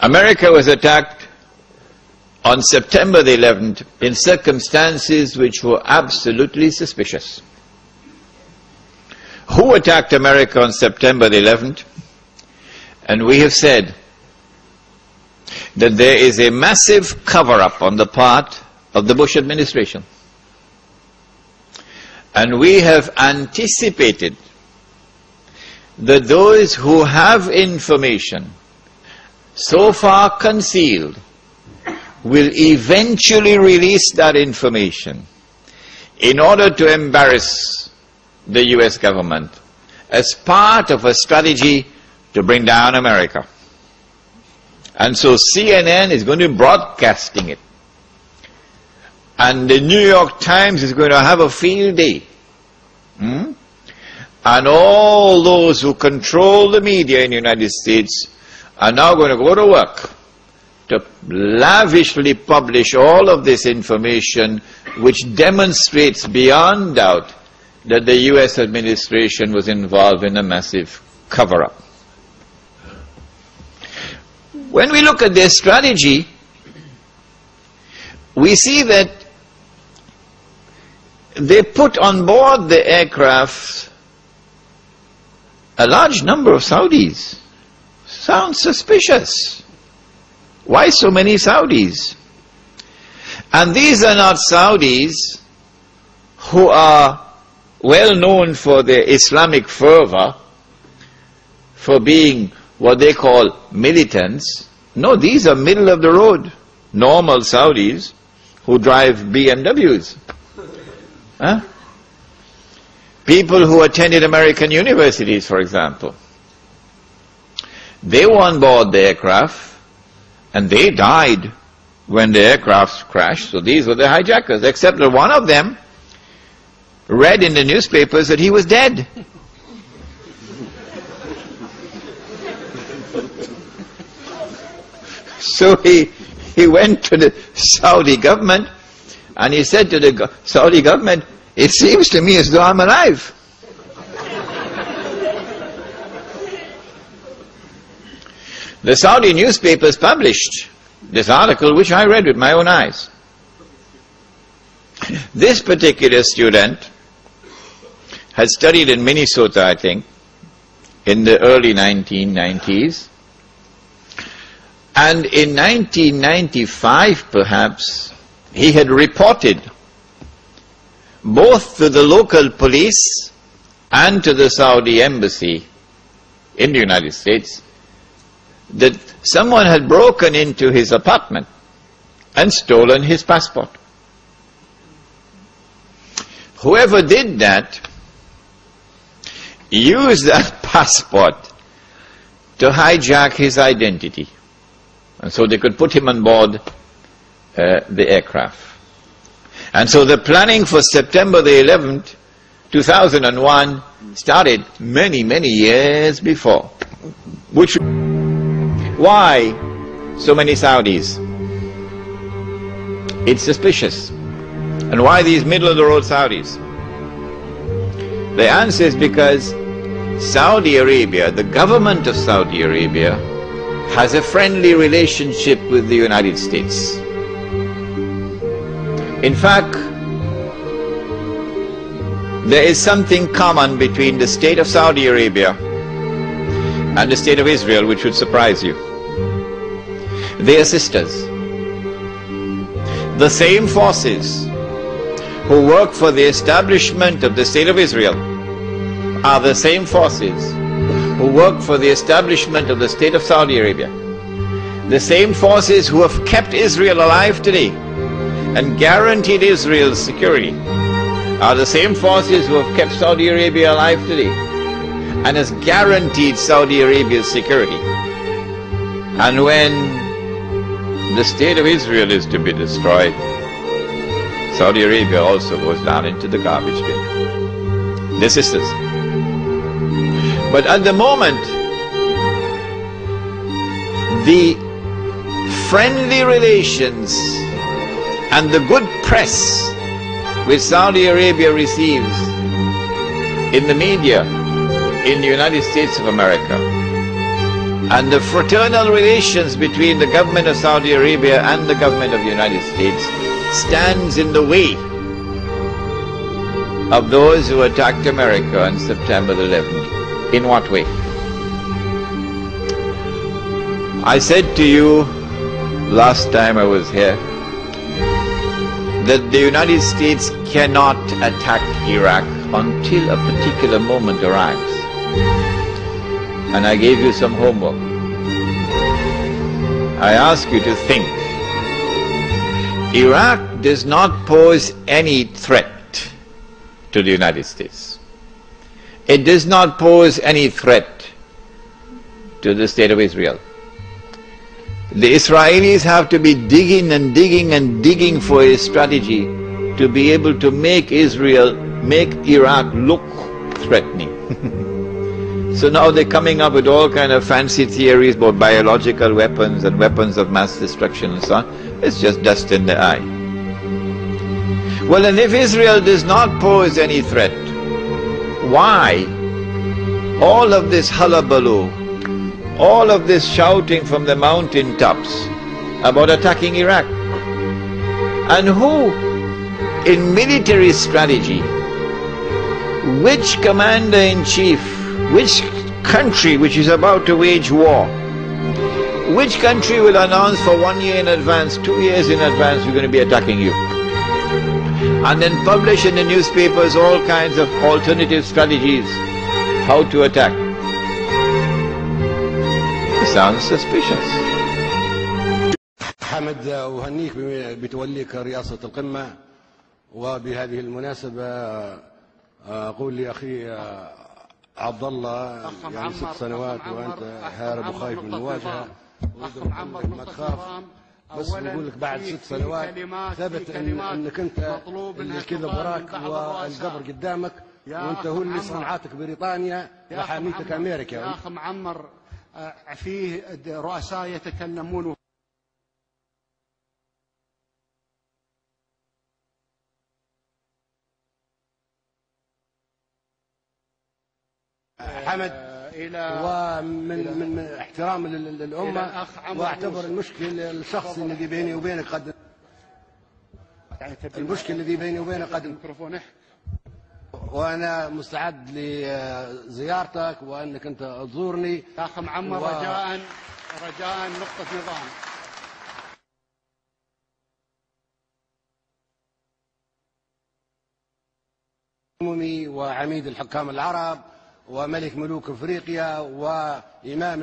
America was attacked on September the 11th in circumstances which were absolutely suspicious. Who attacked America on September the 11th? And we have said that there is a massive cover-up on the part of the Bush administration. And we have anticipated that those who have information so far concealed will eventually release that information in order to embarrass the US government as part of a strategy to bring down America. And so CNN is going to be broadcasting it. And the New York Times is going to have a field day. And all those who control the media in the United States are now going to go to work to lavishly publish all of this information which demonstrates beyond doubt that the US administration was involved in a massive cover-up. When we look at their strategy, we see that they put on board the aircraft a large number of Saudis. Sounds suspicious. Why so many Saudis? And these are not Saudis who are well known for their Islamic fervor, for being what they call militants. No, these are middle of the road, normal Saudis who drive BMWs. Huh? People who attended American universities, for example. They were on board the aircraft and they died when the aircraft crashed. So these were the hijackers, except that one of them read in the newspapers that he was dead. So he went to the Saudi government and he said to the Saudi government, "It seems to me as though I'm alive." The Saudi newspapers published this article, which I read with my own eyes. This particular student had studied in Minnesota, I think, in the early 1990s. And in 1995, perhaps, he had reported both to the local police and to the Saudi embassy in the United States that someone had broken into his apartment and stolen his passport. Whoever did that used that passport to hijack his identity, and so they could put him on board the aircraft. And so the planning for September the 11th, 2001 started many, many years before. Why so many Saudis? It's suspicious. And why these middle-of-the-road Saudis? The answer is because Saudi Arabia, the government of Saudi Arabia, has a friendly relationship with the United States. In fact, there is something common between the state of Saudi Arabia and the state of Israel which would surprise you. They are sisters. The same forces who work for the establishment of the state of Israel are the same forces who work for the establishment of the state of Saudi Arabia. The same forces who have kept Israel alive today and guaranteed Israel's security are the same forces who have kept Saudi Arabia alive today and has guaranteed Saudi Arabia's security. And when the state of Israel is to be destroyed, Saudi Arabia also goes down into the garbage bin. They're sisters. But at the moment, the friendly relations and the good press which Saudi Arabia receives in the media in the United States of America And the fraternal relations between the government of Saudi Arabia and the government of the United States stands in the way of those who attacked America on September 11th. In what way? I said to you last time I was here that the United States cannot attack Iraq until a particular moment arrives. And I gave you some homework. I ask you to think. Iraq does not pose any threat to the United States. It does not pose any threat to the state of Israel. The Israelis have to be digging and digging and digging for a strategy to be able to make Iraq look threatening. So now they're coming up with all kind of fancy theories about biological weapons and weapons of mass destruction and so on. It's just dust in the eye. Well, and if Israel does not pose any threat, why all of this hullabaloo, all of this shouting from the mountain tops about attacking Iraq? And who, in military strategy, which commander-in-chief, which country which is about to wage war, which country will announce for 1 year in advance, 2 years in advance, we're going to be attacking you? And then publish in the newspapers all kinds of alternative strategies, how to attack. It sounds suspicious. حمد أهنيك بتوليك رئاسة القمة، وبهذه المناسبة أقول لأخي عبد الله يعني 6 سنوات وأنت هارب وخايف من المواجهة، ما تخاف، بس بقول لك بعد 6 سنوات ثبت انك انت اللي الكذب وراك والقبر قدامك، وانت هو اللي صنعتك بريطانيا وحاميتك امريكا. يا اخ معمر فيه رؤساء يتكلمون حمد، ومن احترام للأمة، واعتبر المشكل الشخصي الذي بيني وبينك قد وانا مستعد لزيارتك وانك انت تزورني يا اخ معمر. رجاء نقطة نظام. وعميد الحكام العرب وملك ملوك افريقيا وامام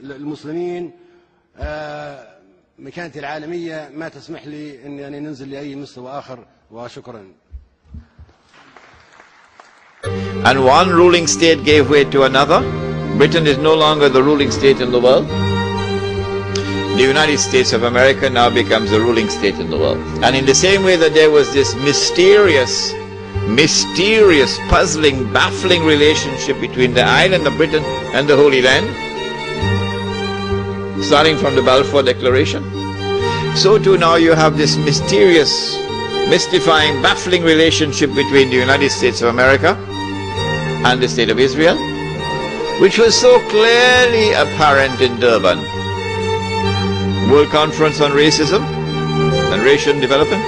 المسلمين، مكانتي العالميه ما تسمح لي اني ننزل لاي مستوى اخر، وشكرا. And one ruling state gave way to another. Britain is no longer the ruling state in the world. The United States of America now becomes the ruling state in the world. And in the same way that there was this mysterious, puzzling, baffling relationship between the island of Britain and the Holy Land, starting from the Balfour Declaration, so too now you have this mysterious, mystifying, baffling relationship between the United States of America and the State of Israel, which was so clearly apparent in Durban. World Conference on Racism and Racial Development,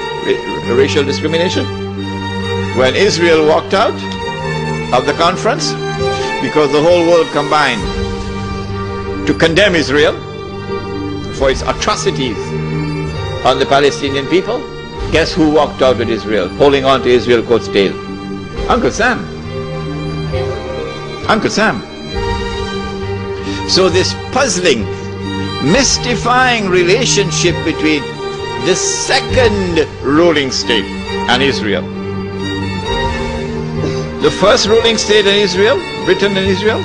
Racial Discrimination. When Israel walked out of the conference, because the whole world combined to condemn Israel for its atrocities on the Palestinian people, guess who walked out with Israel, holding on to Israel's coat's tail? Uncle Sam. Uncle Sam. So this puzzling, mystifying relationship between the second ruling state and Israel. The first ruling state in Israel, Britain and Israel.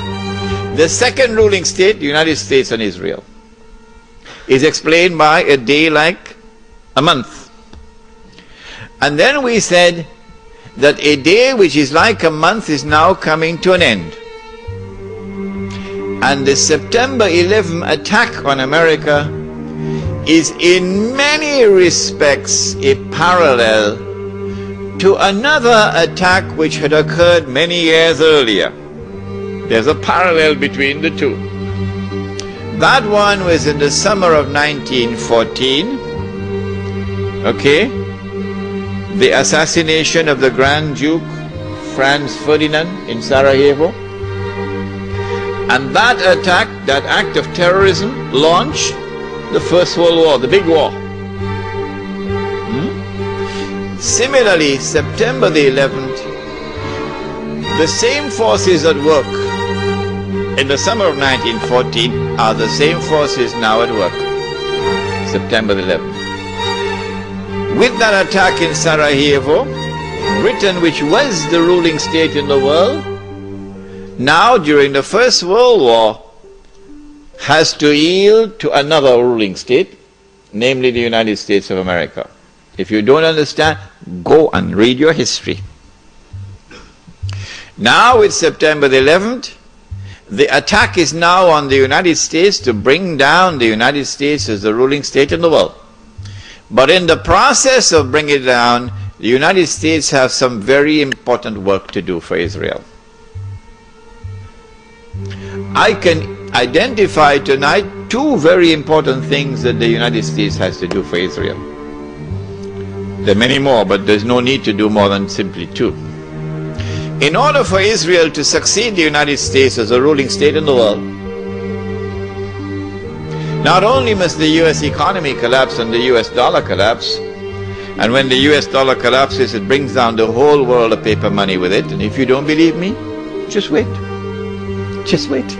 The second ruling state, the United States and Israel, is explained by a day like a month. And then we said that a day which is like a month is now coming to an end. And the September 11 attack on America is in many respects a parallel to another attack which had occurred many years earlier. There's a parallel between the two. That one was in the summer of 1914. Okay? The assassination of the Grand Duke Franz Ferdinand in Sarajevo. And that attack, that act of terrorism, launched the First World War, the big war. Similarly, September the 11th, the same forces at work in the summer of 1914 are the same forces now at work, September the 11th. With that attack in Sarajevo, Britain, which was the ruling state in the world, now during the First World War, has to yield to another ruling state, namely the United States of America. If you don't understand, go and read your history. Now with September the 11th, the attack is now on the United States to bring down the United States as the ruling state in the world. But in the process of bringing it down, the United States have some very important work to do for Israel. I can identify tonight two very important things that the United States has to do for Israel. There are many more, but there's no need to do more than simply two. In order for Israel to succeed the United States as a ruling state in the world, not only must the US economy collapse and the US dollar collapse, and when the US dollar collapses, it brings down the whole world of paper money with it. And if you don't believe me, just wait. Just wait.